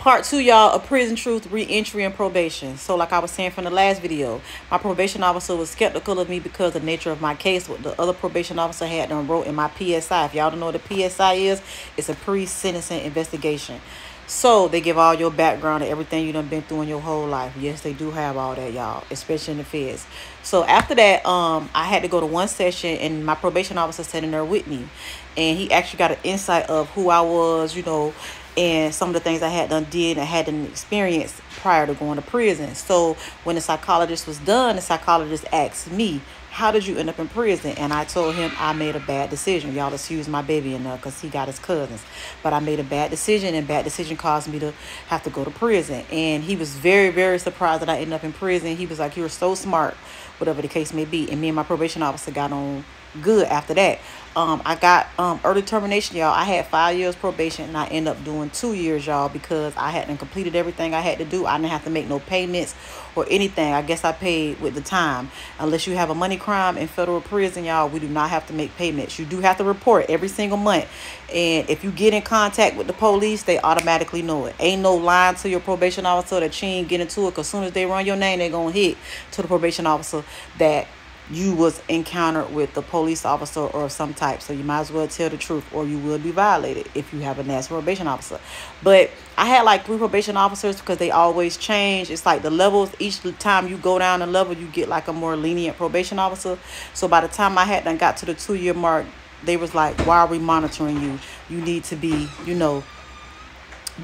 Part 2, y'all, of prison truth, reentry, and probation. So like I was saying from the last video, my probation officer was skeptical of me because of the nature of my case. What the other probation officer had done wrote in my PSI. If y'all don't know what a PSI is, it's a pre-sentencing investigation. So they give all your background and everything you done been through in your whole life. Yes, they do have all that, y'all, especially in the feds. So after that, I had to go to one session, and my probation officer sat in there with me, and he actually got an insight of who I was, you know, and some of the things I had done did and had an experience prior to going to prison. So when the psychologist was done, the psychologist asked me, how did you end up in prison? And I told him I made a bad decision. Y'all excuse my baby in there because he got his cousins. But I made a bad decision, and bad decision caused me to have to go to prison. And he was very, very surprised that I ended up in prison. He was like, you were so smart, whatever the case may be. And me and my probation officer got on good after that. I got early termination, y'all. I had 5 years probation, and I ended up doing 2 years, y'all, because I hadn't completed everything I had to do. I didn't have to make no payments or anything. I guess I paid with the time. Unless you have a money crime in federal prison, y'all, we do not have to make payments. You do have to report every single month, and if you get in contact with the police, they automatically know it. Ain't no lying to your probation officer that you ain't get into it, because as soon as they run your name, they gonna hit to the probation officer that you was encountered with the police officer or of some type. So you might as well tell the truth, or you will be violated if you have a nasty probation officer. But I had like 3 probation officers because they always change. It's like the levels. Each time you go down a level, you get like a more lenient probation officer. So by the time I had done got to the 2-year mark, they was like, why are we monitoring you? You need to be, you know,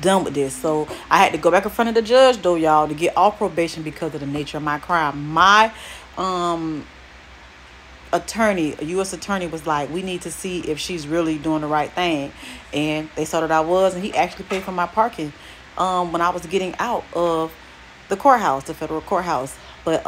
done with this. So I had to go back in front of the judge though, y'all, to get off probation because of the nature of my crime. My attorney, a U.S. attorney, was like, we need to see if she's really doing the right thing. And they saw that I was, and he actually paid for my parking when I was getting out of the courthouse, the federal courthouse. But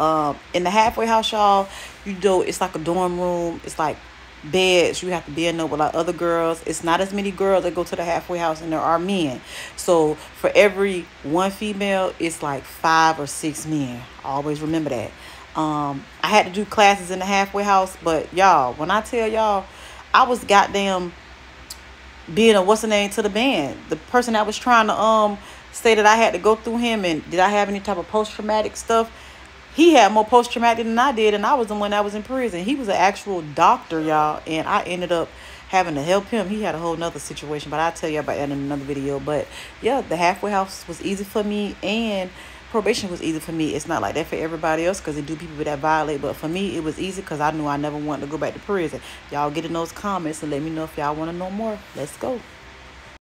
in the halfway house, y'all, you know, it's like a dorm room. It's like beds. You have to be in there with like other girls. It's not as many girls that go to the halfway house, and there are men. So for every 1 female, it's like 5 or 6 men. Always remember that. I had to do classes in the halfway house, but y'all, when I tell y'all, I was goddamn being a what's the name to the band. The person that was trying to say that I had to go through him, and did I have any type of post-traumatic stuff? He had more post-traumatic than I did, and I was the one that was in prison. He was an actual doctor, y'all, and I ended up having to help him. He had a whole nother situation, but I'll tell you about that in another video. But yeah, the halfway house was easy for me, and probation was easy for me. It's not like that for everybody else, because they do people that violate. But for me, it was easy because I knew I never wanted to go back to prison. Y'all get in those comments and let me know if y'all want to know more. Let's go.